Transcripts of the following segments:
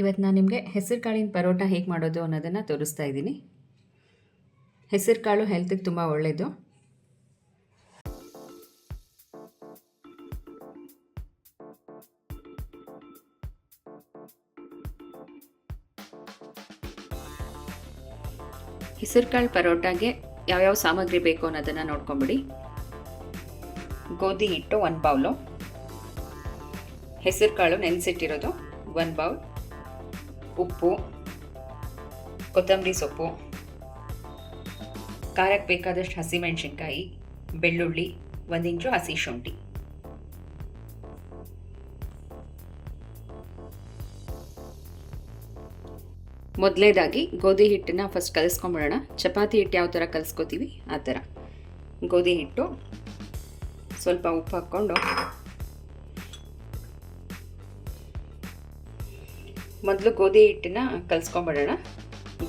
ಇವತ್ತು ನಾನು ನಿಮಗೆ ಹೆಸರು ಕಾಳಿನ ಪರೋಟ ಹೇಗೆ ಮಾಡೋದು ಅನ್ನೋದನ್ನು ತೋರಿಸ್ತಾ ಇದ್ದೀನಿ. ಹೆಸರು ಕಾಳು ಹೆಲ್ತಿಗೆ ತುಂಬ ಒಳ್ಳೆಯದು. ಹೆಸರು ಕಾಳು ಪರೋಟಾಗೆ ಯಾವ್ಯಾವ ಸಾಮಗ್ರಿ ಬೇಕು ಅನ್ನೋದನ್ನು ನೋಡ್ಕೊಂಬಿಡಿ. ಗೋಧಿ ಹಿಟ್ಟು 1 ಬೌಲು, ಹೆಸರು ಕಾಳು ನೆನೆಸಿಟ್ಟಿರೋದು 1 ಬೌಲ್, ಉಪ್ಪು, ಕೊತ್ತಂಬರಿ ಸೊಪ್ಪು, ಖಾರಕ್ಕೆ ಬೇಕಾದಷ್ಟು ಹಸಿಮೆಣಸಿನ್ಕಾಯಿ, ಬೆಳ್ಳುಳ್ಳಿ, 1 ಇಂಚು ಹಸಿ ಶುಂಠಿ. ಮೊದಲೇದಾಗಿ ಗೋಧಿ ಹಿಟ್ಟನ್ನ ಫಸ್ಟ್ ಕಲಿಸ್ಕೊಂಬಿಡೋಣ. ಚಪಾತಿ ಹಿಟ್ಟು ಯಾವ ಥರ ಕಲಿಸ್ಕೋತೀವಿ ಆ ಥರ ಗೋಧಿ ಹಿಟ್ಟು, ಸ್ವಲ್ಪ ಉಪ್ಪು ಹಾಕ್ಕೊಂಡು ಮೊದಲು ಗೋಧಿ ಹಿಟ್ಟನ್ನ ಕಲಿಸ್ಕೊಂಬಿಡೋಣ.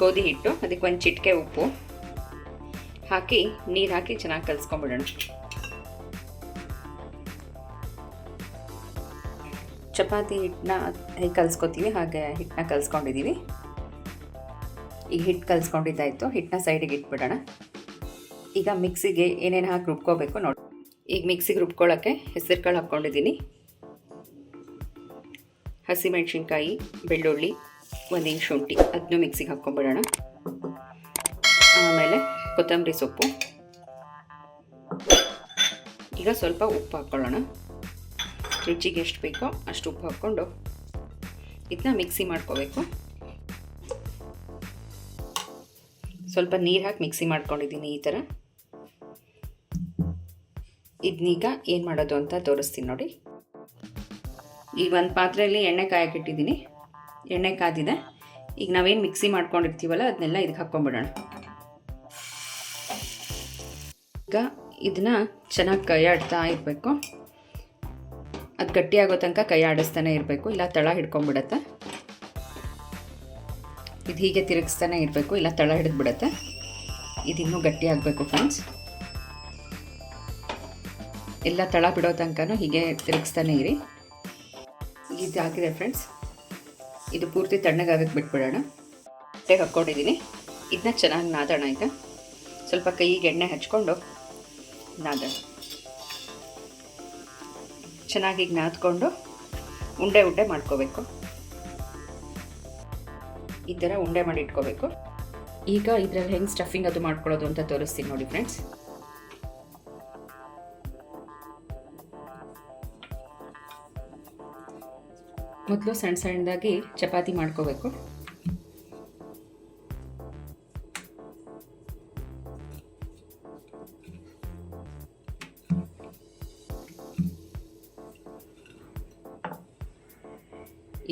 ಗೋಧಿ ಹಿಟ್ಟು ಅದಕ್ಕೆ 1 ಚಿಟಿಕೆ ಉಪ್ಪು ಹಾಕಿ ನೀರು ಹಾಕಿ ಚೆನ್ನಾಗಿ ಕಲಿಸ್ಕೊಂಬಿಡೋಣ. ಚಪಾತಿ ಹಿಟ್ಟನ್ನ ಹೇಗೆ ಕಲಿಸ್ಕೊತೀವಿ ಹಾಗೆ ಹಿಟ್ಟನ್ನ ಕಲಿಸ್ಕೊಂಡಿದ್ದೀವಿ. ಈಗ ಹಿಟ್ಟು ಕಲಿಸ್ಕೊಂಡಿದ್ದಾಯಿತು, ಹಿಟ್ಟನ್ನ ಸೈಡಿಗೆ ಇಟ್ಬಿಡೋಣ. ಈಗ ಮಿಕ್ಸಿಗೆ ಏನೇನು ಹಾಕಿ ರುಬ್ಕೋಬೇಕು ನೋಡಿ. ಈಗ ಮಿಕ್ಸಿಗೆ ರುಬ್ಕೊಳ್ಳೋಕ್ಕೆ ಹೆಸರು ಕಾಳು ಹಾಕ್ಕೊಂಡಿದ್ದೀನಿ, ಹಸಿಮೆಣಸಿನ್ಕಾಯಿ, ಬೆಳ್ಳುಳ್ಳಿ, 1 ಇಂಚು ಶುಂಠಿ, ಅದನ್ನು ಮಿಕ್ಸಿಗೆ ಹಾಕ್ಕೊಂಬಿಡೋಣ. ಆಮೇಲೆ ಕೊತ್ತಂಬರಿ ಸೊಪ್ಪು, ಈಗ ಸ್ವಲ್ಪ ಉಪ್ಪು ಹಾಕ್ಕೊಳ್ಳೋಣ. ರುಚಿಗೆ ಎಷ್ಟು ಬೇಕೋ ಅಷ್ಟು ಉಪ್ಪು ಹಾಕ್ಕೊಂಡು ಇದನ್ನ ಮಿಕ್ಸಿ ಮಾಡ್ಕೋಬೇಕು. ಸ್ವಲ್ಪ ನೀರು ಹಾಕಿ ಮಿಕ್ಸಿ ಮಾಡ್ಕೊಂಡಿದ್ದೀನಿ ಈ ಥರ. ಇದನ್ನೀಗ ಏನು ಮಾಡೋದು ಅಂತ ತೋರಿಸ್ತೀನಿ ನೋಡಿ. ಈಗ ಒಂದು ಪಾತ್ರೆಯಲ್ಲಿ ಎಣ್ಣೆ ಕಾಯಕ್ಕಿಟ್ಟಿದ್ದೀನಿ, ಎಣ್ಣೆ ಕಾದಿದೆ. ಈಗ ನಾವೇನು ಮಿಕ್ಸಿ ಮಾಡ್ಕೊಂಡಿರ್ತೀವಲ್ಲ ಅದನ್ನೆಲ್ಲ ಇದಕ್ಕೆ ಹಾಕ್ಕೊಂಬಿಡೋಣ. ಈಗ ಇದನ್ನು ಚೆನ್ನಾಗಿ ಕೈ ಆಡ್ತಾ ಇರಬೇಕು. ಅದು ಗಟ್ಟಿಯಾಗೋ ತನಕ ಕೈ ಆಡಿಸ್ತಾನೆ ಇರಬೇಕು, ಇಲ್ಲ ತಳ ಹಿಡ್ಕೊಂಡ್ಬಿಡತ್ತೆ. ಇದು ಹೀಗೆ ತಿರುಗಿಸ್ತಾನೆ ಇರಬೇಕು, ಇಲ್ಲ ತಳ ಹಿಡಿದ್ಬಿಡತ್ತೆ. ಇದಿನ್ನೂ ಗಟ್ಟಿ ಆಗಬೇಕು ಫ್ರೆಂಡ್ಸ್. ಎಲ್ಲ ತಳ ಬಿಡೋ ತನಕನೂ ಹೀಗೆ ತಿರುಗಿಸ್ತಾನೆ ಇರಿ. ಇದಾಗಿದೆ ಫ್ರೆಂಡ್ಸ್, ಇದು ಪೂರ್ತಿ ತಣ್ಣಗಾಗಕ್ಕೆ ಬಿಟ್ಬಿಡೋಣ. ಹೊಟ್ಟೆಗೆ ಹಾಕ್ಕೊಂಡಿದ್ದೀನಿ, ಇದನ್ನ ಚೆನ್ನಾಗಿ ನಾದೋಣ. ಈಗ ಸ್ವಲ್ಪ ಕೈಗೆ ಎಣ್ಣೆ ಹಚ್ಕೊಂಡು ನಾದೋಣ. ಚೆನ್ನಾಗಿ ನಾದ್ಕೊಂಡು ಉಂಡೆ ಉಂಡೆ ಮಾಡ್ಕೋಬೇಕು. ಈ ಥರ ಉಂಡೆ ಮಾಡಿ ಇಟ್ಕೋಬೇಕು. ಈಗ ಇದರಲ್ಲಿ ಹೆಂಗೆ ಸ್ಟಫಿಂಗ್ ಅದು ಮಾಡ್ಕೊಳ್ಳೋದು ಅಂತ ತೋರಿಸ್ತೀನಿ ನೋಡಿ ಫ್ರೆಂಡ್ಸ್. ಮೊದಲು ಸಣ್ಣ ಸಣ್ಣದಾಗಿ ಚಪಾತಿ ಮಾಡ್ಕೋಬೇಕು.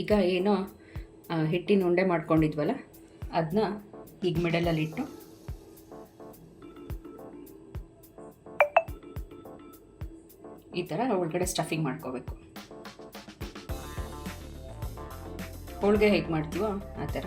ಈಗ ಏನೋ ಹಿಟ್ಟಿನ ಉಂಡೆ ಮಾಡ್ಕೊಂಡಿದ್ವಲ್ಲ ಅದನ್ನ ಈಗ ಮಿಡಲಲ್ಲಿ ಇಟ್ಟು ಈ ಥರ ಒಳಗಡೆ ಸ್ಟಫಿಂಗ್ ಮಾಡ್ಕೋಬೇಕು. ಹೋಳಿಗೆ ಹೇಗೆ ಮಾಡ್ತೀವೋ ಆ ಥರ.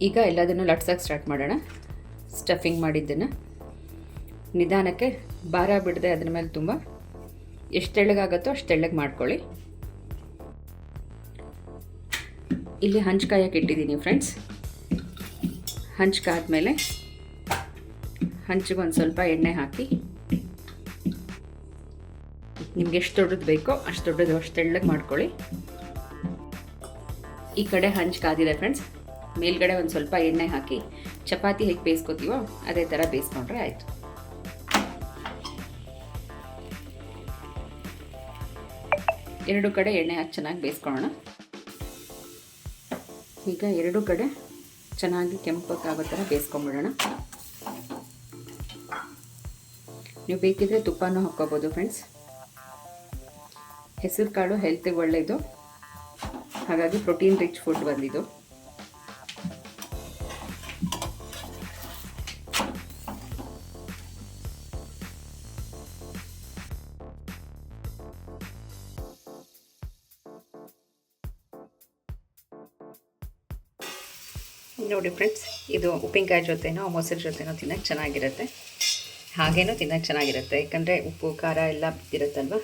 ಈಗ ಎಲ್ಲದನ್ನು ಲಟ್ಸೋಕ್ಕೆ ಸ್ಟಾರ್ಟ್ ಮಾಡೋಣ. ಸ್ಟಫಿಂಗ್ ಮಾಡಿದ್ದನ್ನು ನಿಧಾನಕ್ಕೆ ಭಾರ ಬಿಡದೆ ಅದ್ರ ಮೇಲೆ ತುಂಬ ಎಷ್ಟು ತೆಳ್ಳಗಾಗುತ್ತೋ ಅಷ್ಟು ತೆಳ್ಳಗೆ ಮಾಡ್ಕೊಳ್ಳಿ. ಇಲ್ಲಿ ಹಂಚು ಕಾಯಕ್ಕೆ ಇಟ್ಟಿದ್ದೀನಿ ಫ್ರೆಂಡ್ಸ್. ಹಂಚು ಕಾದ್ಮೇಲೆ ಹಂಚಿಗೆ ಒಂದು ಸ್ವಲ್ಪ ಎಣ್ಣೆ ಹಾಕಿ ನಿಮ್ಗೆ ಎಷ್ಟು ದೊಡ್ಡದು ಬೇಕೋ ಅಷ್ಟು ದೊಡ್ಡದು ಅಷ್ಟು ತೆಳ್ಳಗೆ ಮಾಡ್ಕೊಳ್ಳಿ. ಈ ಕಡೆ ಹಂಚು ಕಾದಿದೆ ಫ್ರೆಂಡ್ಸ್. ಮೇಲ್ಗಡೆ ಒಂದು ಸ್ವಲ್ಪ ಎಣ್ಣೆ ಹಾಕಿ ಚಪಾತಿ ಹೇಗೆ ಬೇಯಿಸ್ಕೋತೀವೋ ಅದೇ ಥರ ಬೇಯಿಸ್ಕೊಂಡ್ರೆ ಆಯಿತು. ಎರಡು ಕಡೆ ಎಣ್ಣೆ ಹಾಕಿ ಚೆನ್ನಾಗಿ ಬೇಯಿಸ್ಕೊಳ್ಳೋಣ. ಈಗ ಎರಡು ಕಡೆ ಚೆನ್ನಾಗಿ ಕೆಂಪಕ್ಕಾಗೋ ಥರ ಬೇಯಿಸ್ಕೊಂಬಿಡೋಣ. ನೀವು ಬೇಕಿದ್ರೆ ತುಪ್ಪನೂ ಹಾಕ್ಕೋಬೋದು ಫ್ರೆಂಡ್ಸ್. ಹೆಸರು ಕಾಳು ಹೆಲ್ತಿಗೆ ಒಳ್ಳೆಯದು, ಹಾಗಾಗಿ ಪ್ರೋಟೀನ್ ರಿಚ್ ಫುಡ್ ಬಂದಿದ್ದು. ನೋಡಿ ಫ್ರೆಂಡ್ಸ್, ಇದು ಉಪ್ಪಿನಕಾಯಿ ಜೊತೆನೋ ಮೊಸರು ಜೊತೆನೋ ತಿನ್ನೋಕ್ಕೆ ಚೆನ್ನಾಗಿರುತ್ತೆ. ಹಾಗೇನೂ ತಿನ್ನೋಕ್ಕೆ ಚೆನ್ನಾಗಿರುತ್ತೆ, ಯಾಕಂದರೆ ಉಪ್ಪು ಖಾರ ಎಲ್ಲ ಇರುತ್ತಲ್ವ.